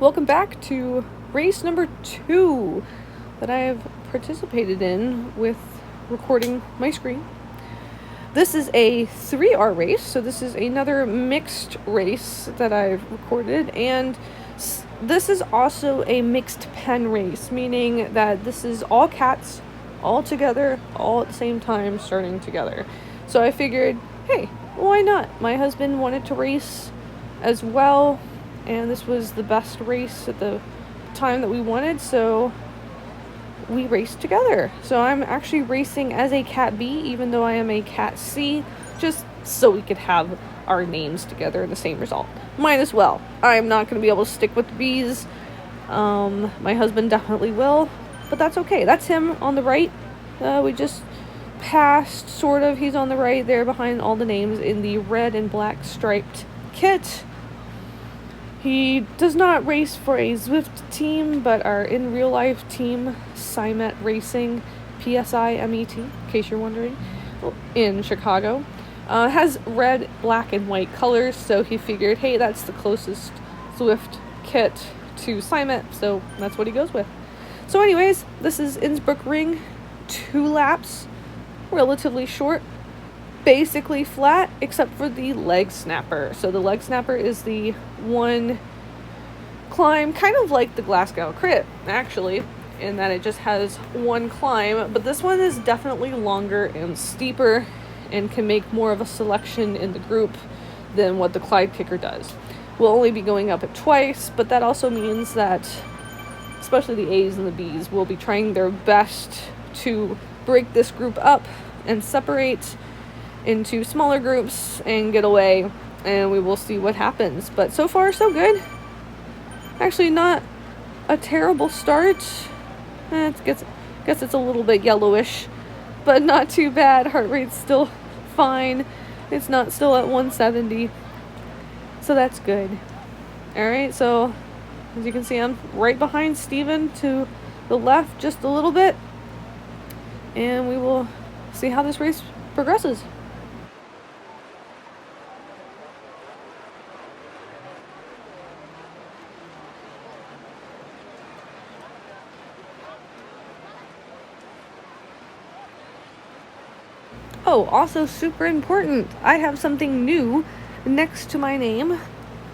Welcome back to race number 2 that I have participated in with recording my screen. This is a 3R race, so this is another mixed race that I've recorded, and this is also a mixed pen race, meaning that this is all cats, all together, all at the same time, starting together. So I figured, hey, why not? My husband wanted to race as well, and this was the best race at the time that we wanted, so we raced together. So I'm actually racing as a Cat B, even though I am a Cat C, just so we could have our names together in the same result. Might as well. I'm not going to be able to stick with the Bs. My husband definitely will, but that's okay. That's him on the right. We just passed, sort of. He's on the right there behind all the names in the red and black striped kit. He does not race for a Zwift team, but our in real life team, Simet Racing, PSIMET, in case you're wondering, in Chicago, has red, black, and white colors, so he figured, hey, that's the closest Zwift kit to Simet, so that's what he goes with. So anyways, this is Innbruckring, 2 laps, relatively short, basically flat except for the leg snapper. So the leg snapper is the one climb, kind of like the Glasgow crit actually, in that it just has one climb, but this one is definitely longer and steeper and can make more of a selection in the group than what the Clyde kicker does. We'll only be going up it twice, but that also means that especially the A's and the B's will be trying their best to break this group up and separate into smaller groups and get away, and we will see what happens. But so far so good. Actually not a terrible start. Guess it's a little bit yellowish, but not too bad. Heart rate's still fine. It's not still at 170, so that's good. Alright, so as you can see, I'm right behind Steven to the left just a little bit, and we will see how this race progresses. Oh, also super important, I have something new next to my name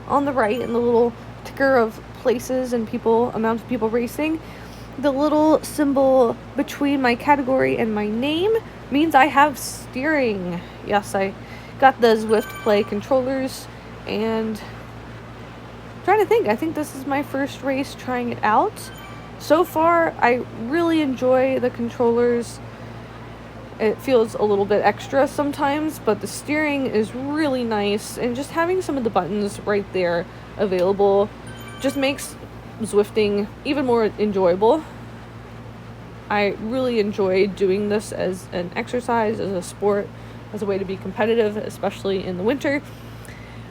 on the right in the little ticker of places and amount of people racing. The little symbol between my category and my name means I have steering. Yes, I got the Zwift Play controllers, and I'm trying to think, I think this is my first race trying it out. So far, I really enjoy the controllers. It feels a little bit extra sometimes, but the steering is really nice, and just having some of the buttons right there available just makes Zwifting even more enjoyable. I really enjoy doing this as an exercise, as a sport, as a way to be competitive, especially in the winter.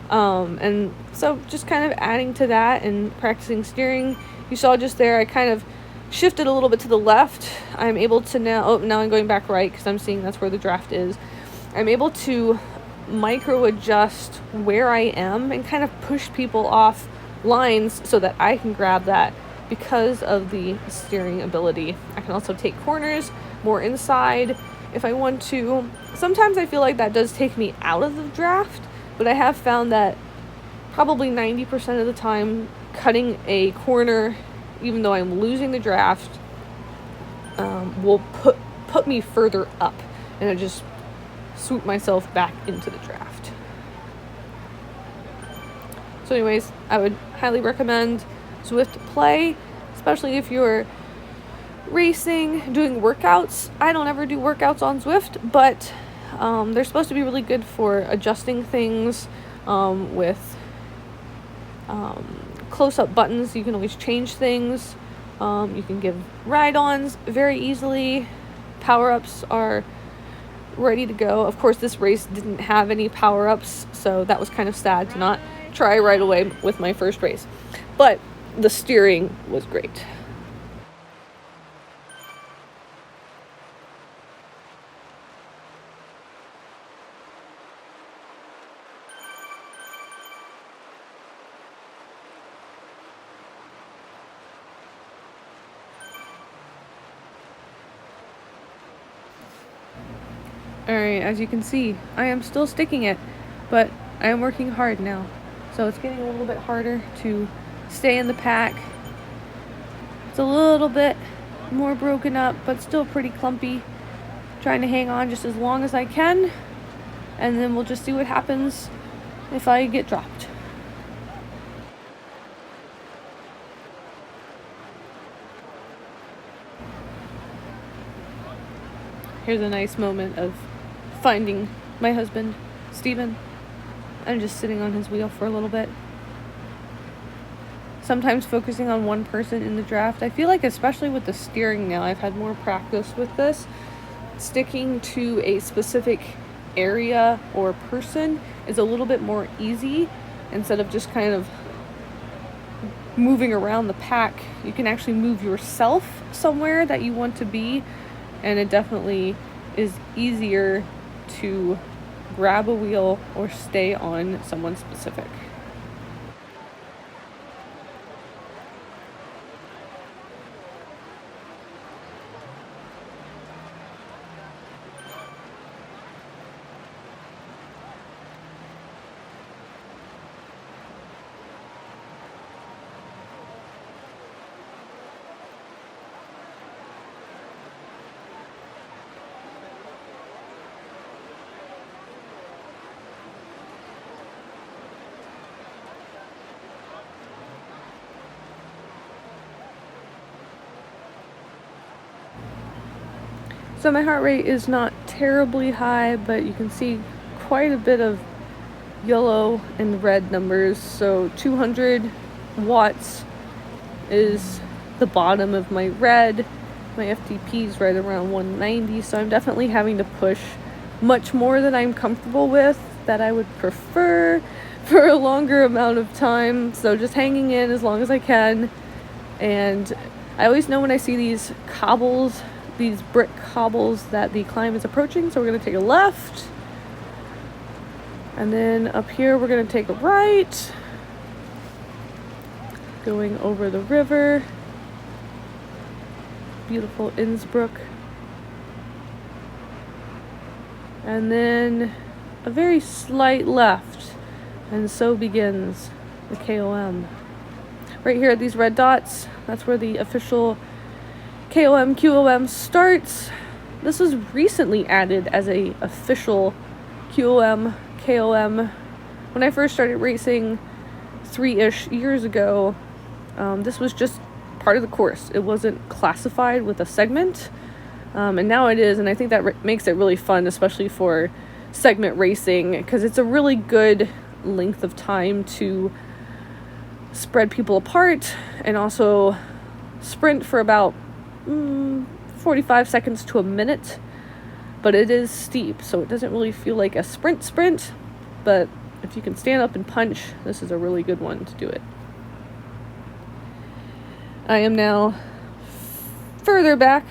And so just kind of adding to that and practicing steering. You saw just there, I kind of shifted a little bit to the left. I'm able to now I'm going back right because I'm seeing that's where the draft is. I'm able to micro adjust where I am and kind of push people off lines so that I can grab that because of the steering ability. I can also take corners more inside if I want to. Sometimes I feel like that does take me out of the draft, but I have found that probably 90% of the time cutting a corner, even though I'm losing the draft, will put me further up, and I just swoop myself back into the draft. So anyways, I would highly recommend Zwift Play, especially if you're racing, doing workouts. I don't ever do workouts on Zwift, but they're supposed to be really good for adjusting things with close-up buttons. You can always change things. You can give ride-ons very easily. Power-ups are ready to go. Of course, this race didn't have any power-ups, so that was kind of sad to not try right away with my first race. But the steering was great. Alright, as you can see, I am still sticking it, but I am working hard now. So it's getting a little bit harder to stay in the pack. It's a little bit more broken up, but still pretty clumpy. Trying to hang on just as long as I can, and then we'll just see what happens if I get dropped. Here's a nice moment of finding my husband, Steven. I'm just sitting on his wheel for a little bit. Sometimes focusing on one person in the draft. I feel like especially with the steering now, I've had more practice with this. Sticking to a specific area or person is a little bit more easy instead of just kind of moving around the pack. You can actually move yourself somewhere that you want to be, and it definitely is easier to grab a wheel or stay on someone specific. So my heart rate is not terribly high, but you can see quite a bit of yellow and red numbers. So 200 watts is the bottom of my red. My FTP is right around 190, so I'm definitely having to push much more than I'm comfortable with, that I would prefer for a longer amount of time. So just hanging in as long as I can. And I always know when I see these cobbles, these brick cobbles, that the climb is approaching. So we're going to take a left, and then up here we're going to take a right, going over the river. Beautiful Innsbruck. And then a very slight left, and so begins the KOM. Right here at these red dots, that's where the official KOM QOM starts. This was recently added as a official QOM KOM. When I first started racing 3-ish years ago, this was just part of the course. It wasn't classified with a segment, and now it is, and I think that makes it really fun, especially for segment racing, because it's a really good length of time to spread people apart and also sprint for about 45 seconds to a minute, but it is steep, so it doesn't really feel like a sprint, but if you can stand up and punch, this is a really good one to do it. I am now further back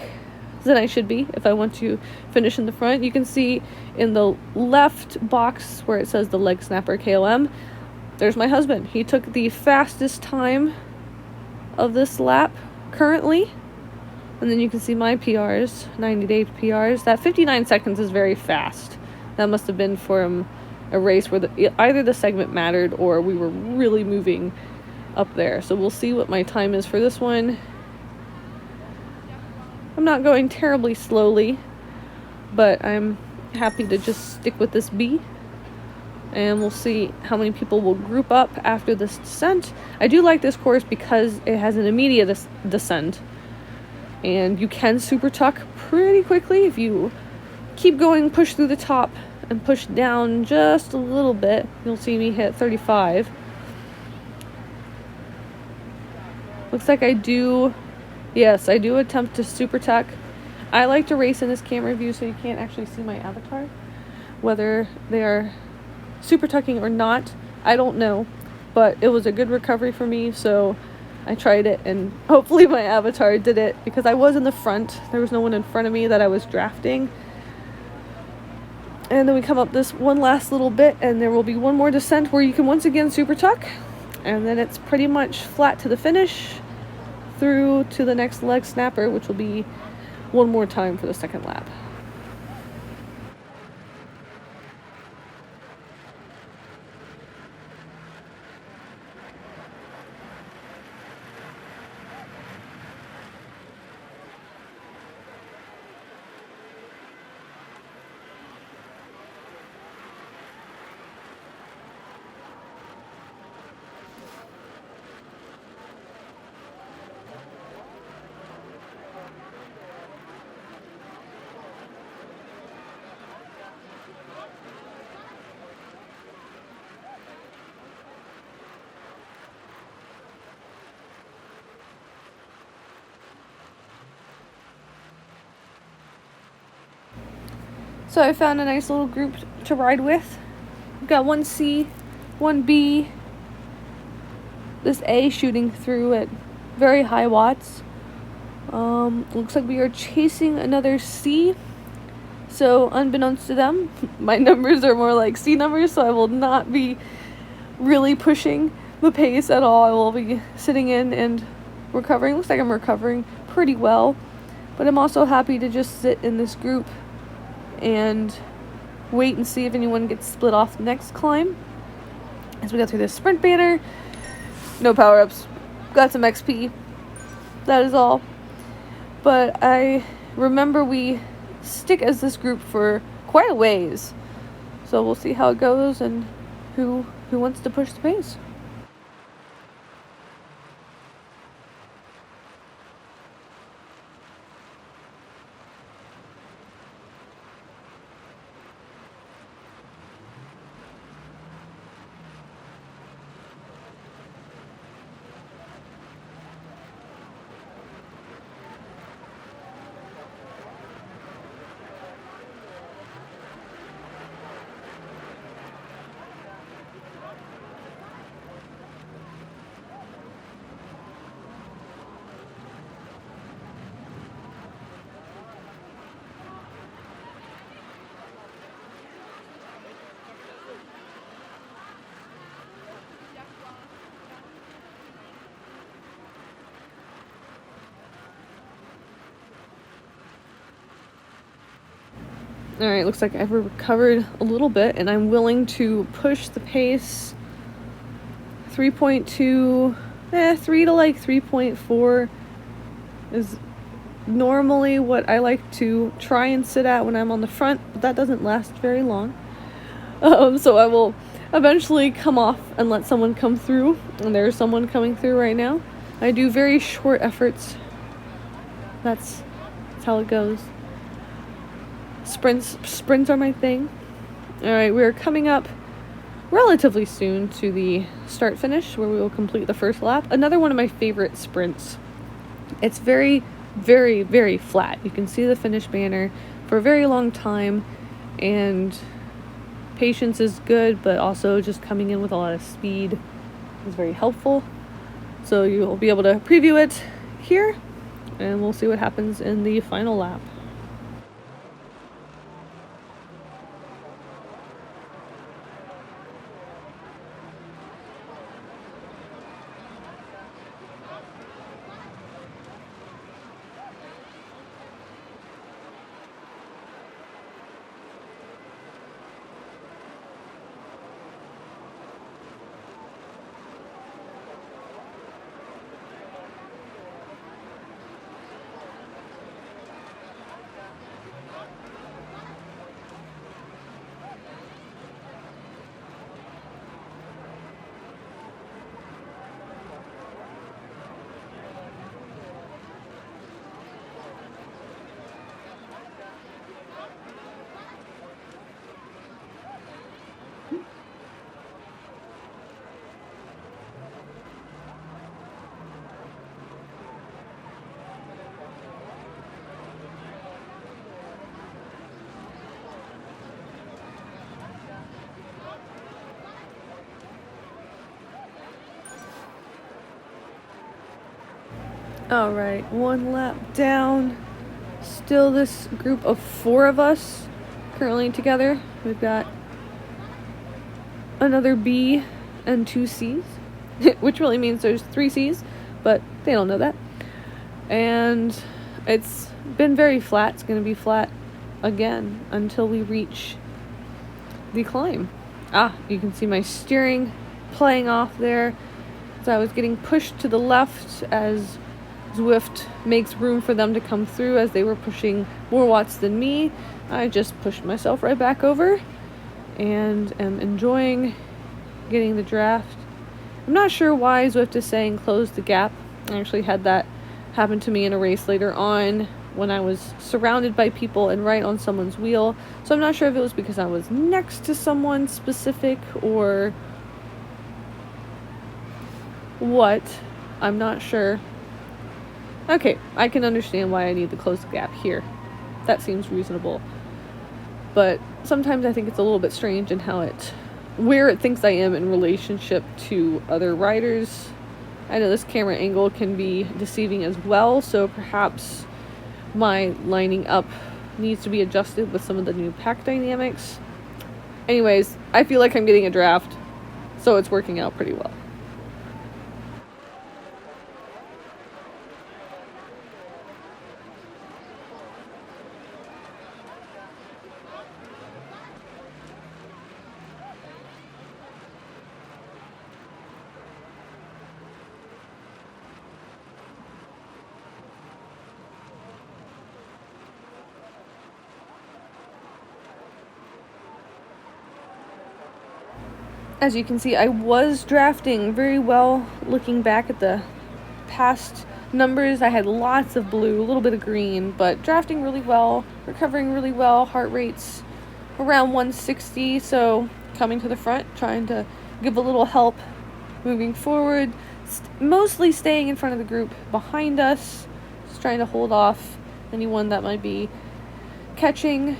than I should be if I want to finish in the front. You can see in the left box where it says the leg snapper KOM, there's my husband. He took the fastest time of this lap currently. And then you can see my PRs, 90-day PRs. That 59 seconds is very fast. That must have been from a race where either the segment mattered or we were really moving up there. So we'll see what my time is for this one. I'm not going terribly slowly, but I'm happy to just stick with this B. And we'll see how many people will group up after this descent. I do like this course because it has an immediate descent. And you can super tuck pretty quickly if you keep going, push through the top and push down just a little bit. You'll see me hit 35. Looks like I do attempt to super tuck. I like to race in this camera view so you can't actually see my avatar. Whether they are super tucking or not, I don't know. But it was a good recovery for me, so I tried it, and hopefully my avatar did it, because I was in the front. There was no one in front of me that I was drafting. And then we come up this one last little bit, and there will be one more descent where you can once again super tuck, and then it's pretty much flat to the finish through to the next leg snapper, which will be one more time for the second lap. So I found a nice little group to ride with. We've got 1C, 1B, this A shooting through at very high watts. Looks like we are chasing another C. So unbeknownst to them, my numbers are more like C numbers, so I will not be really pushing the pace at all. I will be sitting in and recovering. Looks like I'm recovering pretty well, but I'm also happy to just sit in this group and wait and see if anyone gets split off the next climb. As we go through this sprint banner, no power-ups, got some XP, that is all. But I remember we stick as this group for quite a ways, so we'll see how it goes and who wants to push the pace. Alright, looks like I've recovered a little bit, and I'm willing to push the pace 3.2, 3 to like 3.4 is normally what I like to try and sit at when I'm on the front, but that doesn't last very long. So I will eventually come off and let someone come through, and there's someone coming through right now. I do very short efforts. That's how it goes. Sprints are my thing. Alright, we're coming up relatively soon to the start finish where we will complete the first lap. Another one of my favorite sprints. It's very, very, very flat. You can see the finish banner for a very long time, and patience is good, but also just coming in with a lot of speed is very helpful. So you'll be able to preview it here, and we'll see what happens in the final lap. Alright, one lap down. Still this group of 4 of us currently together. We've got another B and 2 C's, which really means there's 3 C's, but they don't know that. And it's been very flat. It's going to be flat again until we reach the climb. You can see my steering playing off there. So I was getting pushed to the left as Zwift makes room for them to come through as they were pushing more watts than me. I just pushed myself right back over and am enjoying getting the draft. I'm not sure why Zwift is saying close the gap. I actually had that happen to me in a race later on when I was surrounded by people and right on someone's wheel. So I'm not sure if it was because I was next to someone specific or what. I'm not sure. Okay, I can understand why I need to close the gap here. That seems reasonable. but sometimes I think it's a little bit strange in where it thinks I am in relationship to other riders. I know this camera angle can be deceiving as well, so perhaps my lining up needs to be adjusted with some of the new pack dynamics. Anyways, I feel like I'm getting a draft, so it's working out pretty well. As you can see, I was drafting very well. Looking back at the past numbers, I had lots of blue, a little bit of green, but drafting really well, recovering really well, heart rates around 160, so coming to the front, trying to give a little help moving forward, mostly staying in front of the group behind us, just trying to hold off anyone that might be catching,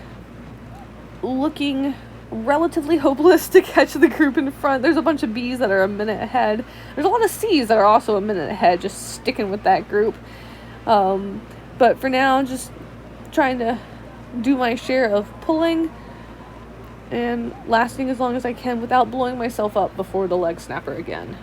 looking relatively hopeless to catch the group in front. There's a bunch of B's that are a minute ahead. There's a lot of C's that are also a minute ahead, just sticking with that group. But for now, just trying to do my share of pulling and lasting as long as I can without blowing myself up before the leg snapper again.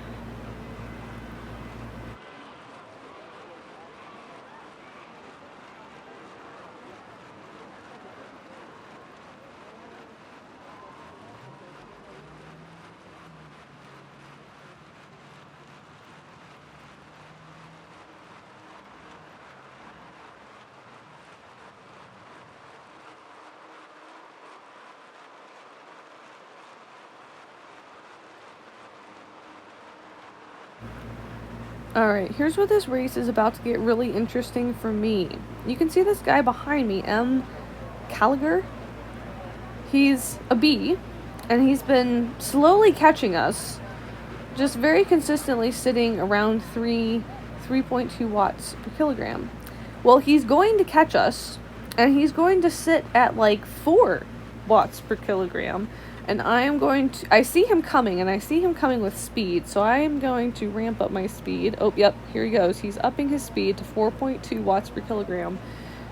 Alright, here's where this race is about to get really interesting for me. You can see this guy behind me, M. Gallagher. He's a B, and he's been slowly catching us, just very consistently sitting around 3.2 watts per kilogram. Well, he's going to catch us, and he's going to sit at like 4 watts per kilogram. And I see him coming, and I see him coming with speed, so I am going to ramp up my speed. Oh, yep, here he goes. He's upping his speed to 4.2 watts per kilogram.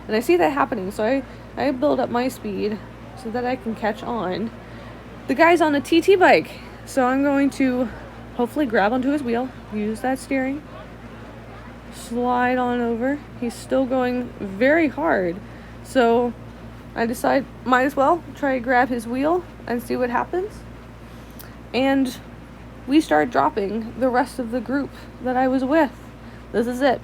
And I see that happening, so I build up my speed so that I can catch on. The guy's on a TT bike, so I'm going to hopefully grab onto his wheel, use that steering, slide on over. He's still going very hard, so I decide might as well try to grab his wheel and see what happens. And we start dropping the rest of the group that I was with. This is it.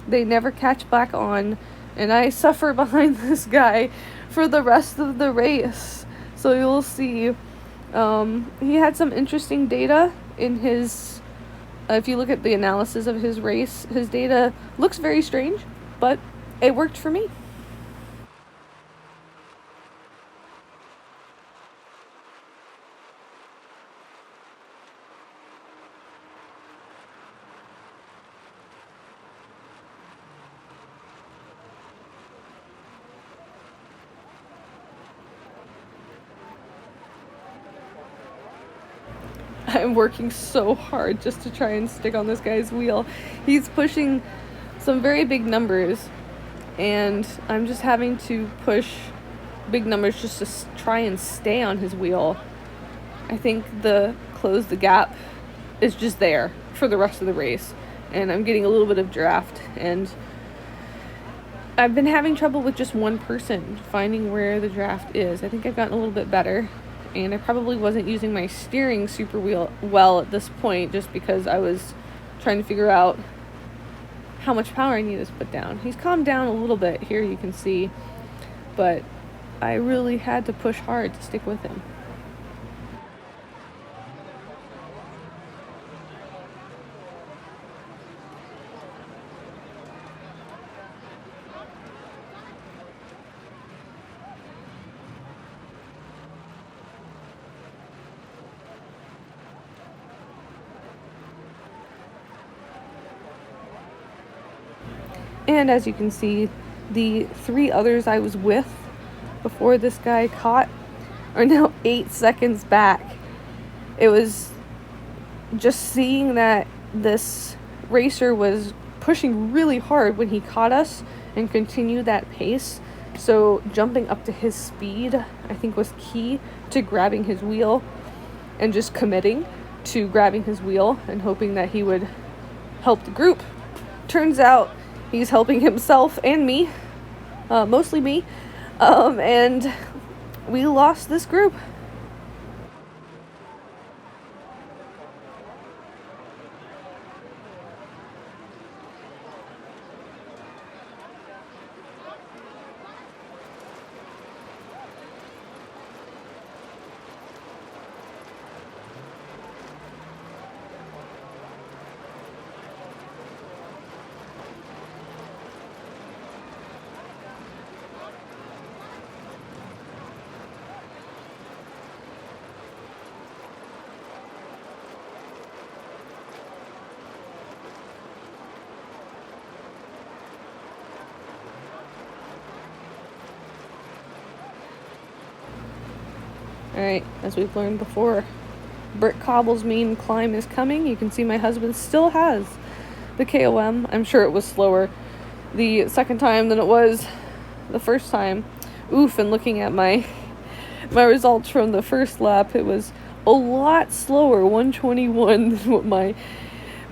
They never catch back on, and I suffer behind this guy for the rest of the race. So you'll see, he had some interesting data in his, if you look at the analysis of his race, his data looks very strange, but it worked for me. I'm working so hard just to try and stick on this guy's wheel. He's pushing some very big numbers, and I'm just having to push big numbers just to try and stay on his wheel. I think the close the gap is just there for the rest of the race, and I'm getting a little bit of draft, and I've been having trouble with just one person finding where the draft is. I think I've gotten a little bit better, and I probably wasn't using my steering super well at this point, just because I was trying to figure out how much power I needed to put down. He's calmed down a little bit here, you can see, but I really had to push hard to stick with him. And as you can see, the 3 others I was with before this guy caught are now 8 seconds back. It was just seeing that this racer was pushing really hard when he caught us and continued that pace. So jumping up to his speed, I think, was key to grabbing his wheel and just committing to grabbing his wheel and hoping that he would help the group. Turns out he's helping himself and me, mostly me, and we lost this group. Alright, as we've learned before, Brick Cobble's main climb is coming. You can see my husband still has the KOM. I'm sure it was slower the second time than it was the first time. Oof, and looking at my results from the first lap, it was a lot slower, 121, than what my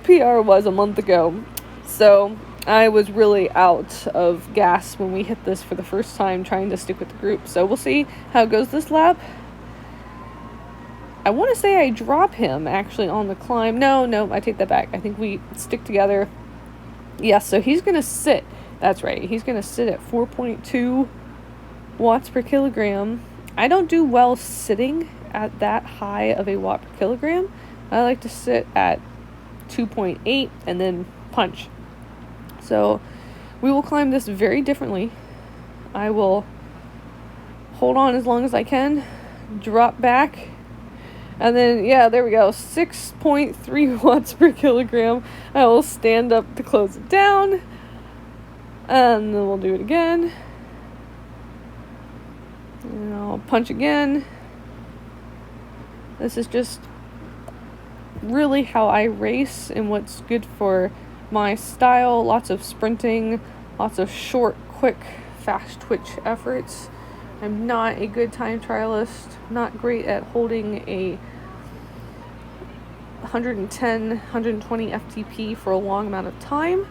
PR was a month ago. So I was really out of gas when we hit this for the first time, trying to stick with the group. So we'll see how it goes this lap. I want to say I drop him actually on the climb. No, I take that back. I think we stick together. Yes, so he's going to sit. That's right. He's going to sit at 4.2 watts per kilogram. I don't do well sitting at that high of a watt per kilogram. I like to sit at 2.8 and then punch. So we will climb this very differently. I will hold on as long as I can, drop back, and then, yeah, there we go, 6.3 watts per kilogram. I will stand up to close it down, and then we'll do it again. And I'll punch again. This is just really how I race and what's good for my style. Lots of sprinting, lots of short, quick, fast twitch efforts. I'm not a good time trialist, not great at holding a 110, 120 FTP for a long amount of time,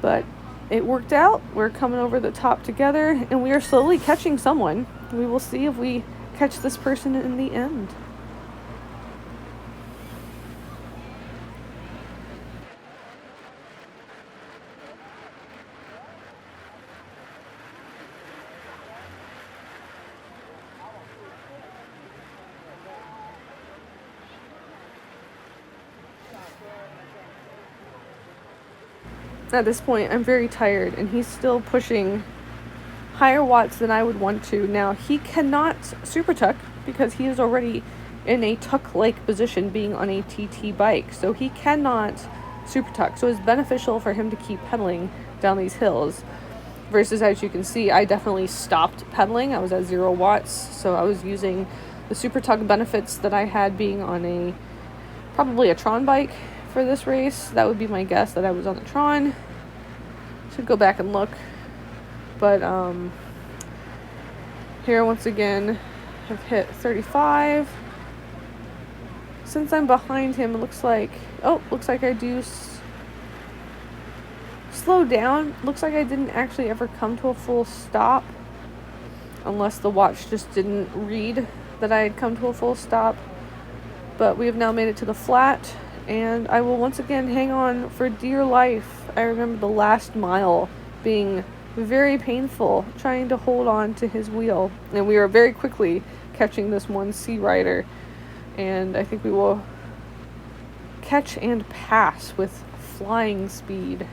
but it worked out. We're coming over the top together, and we are slowly catching someone. We will see if we catch this person in the end. At this point, I'm very tired, and he's still pushing higher watts than I would want to. Now, he cannot super tuck because he is already in a tuck-like position being on a TT bike, so he cannot super tuck. So it's beneficial for him to keep pedaling down these hills. Versus, as you can see, I definitely stopped pedaling. I was at 0 watts, so I was using the super tuck benefits that I had being on probably a Tron bike for this race. That would be my guess, that I was on the Tron. Should go back and look. But here once again, I've hit 35. Since I'm behind him, it looks like I do slow down. Looks like I didn't actually ever come to a full stop, unless the watch just didn't read that I had come to a full stop. But we have now made it to the flat, and I will once again hang on for dear life. I remember the last mile being very painful, trying to hold on to his wheel, and we are very quickly catching this one Sea Rider, and I think we will catch and pass with flying speed.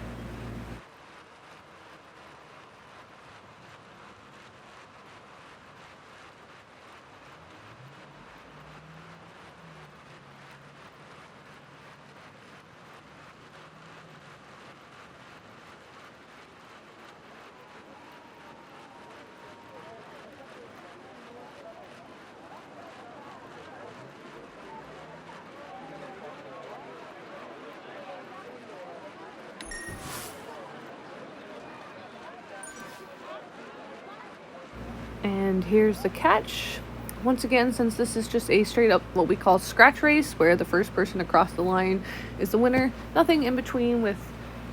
And here's the catch. Once again, since this is just a straight up what we call scratch race, where the first person across the line is the winner, nothing in between with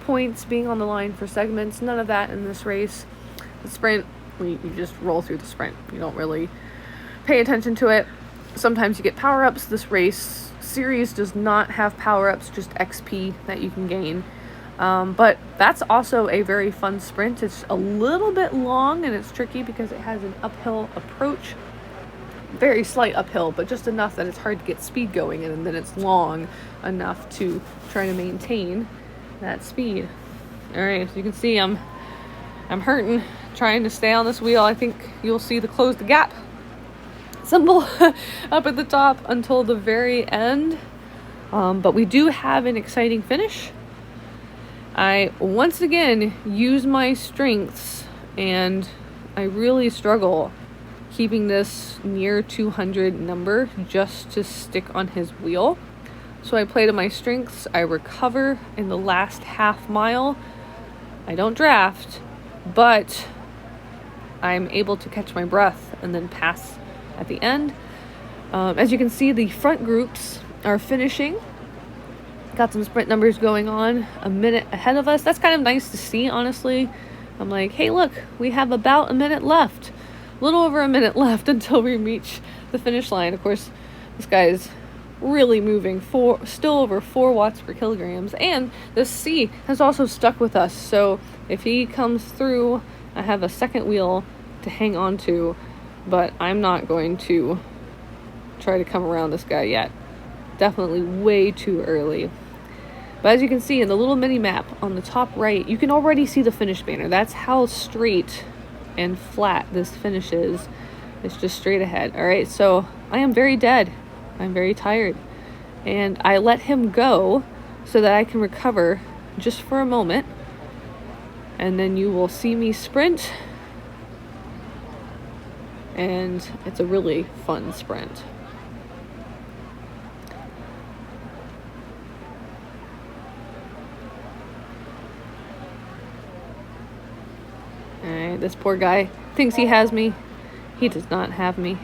points being on the line for segments, none of that in this race. The sprint, you just roll through the sprint. You don't really pay attention to it. Sometimes you get power-ups. This race series does not have power-ups, just XP that you can gain. But that's also a very fun sprint. It's a little bit long and it's tricky because it has an uphill approach. Very slight uphill, but just enough that it's hard to get speed going, and then it's long enough to try to maintain that speed. All right, so you can see I'm hurting trying to stay on this wheel. I think you'll see the close the gap symbol up at the top until the very end. But we do have an exciting finish. I once again use my strengths, and I really struggle keeping this near 200 number just to stick on his wheel. So I play to my strengths. I recover in the last half mile. I don't draft, but I'm able to catch my breath and then pass at the end. As you can see, the front groups are finishing. Got some sprint numbers going on a minute ahead of us. That's kind of nice to see, honestly. I'm like, hey, look, we have about a minute left. A little over a minute left until we reach the finish line. Of course, this guy is really moving, still over 4 watts per kilograms. And the C has also stuck with us. So if he comes through, I have a second wheel to hang on to, but I'm not going to try to come around this guy yet. Definitely way too early. But as you can see in the little mini map on the top right, you can already see the finish banner. That's how straight and flat this finish is. It's just straight ahead. All right, so I am very dead. I'm very tired. And I let him go so that I can recover just for a moment. And then you will see me sprint. And it's a really fun sprint. Alright, this poor guy thinks he has me. He does not have me.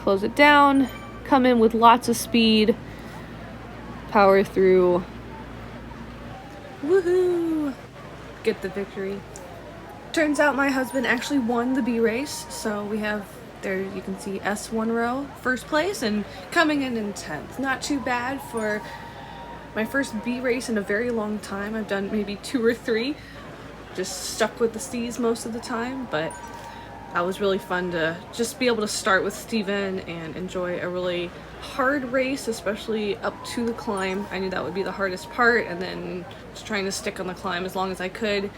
Close it down. Come in with lots of speed. Power through. Woohoo! Get the victory. Turns out my husband actually won the B race. So we have, there you can see S1 row, first place, and coming in 10th. Not too bad for my first B race in a very long time. I've done maybe 2 or 3. Just stuck with the C's most of the time, but that was really fun to just be able to start with Steven and enjoy a really hard race, especially up to the climb. I knew that would be the hardest part, and then just trying to stick on the climb as long as I could.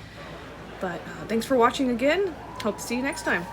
But thanks for watching again. Hope to see you next time.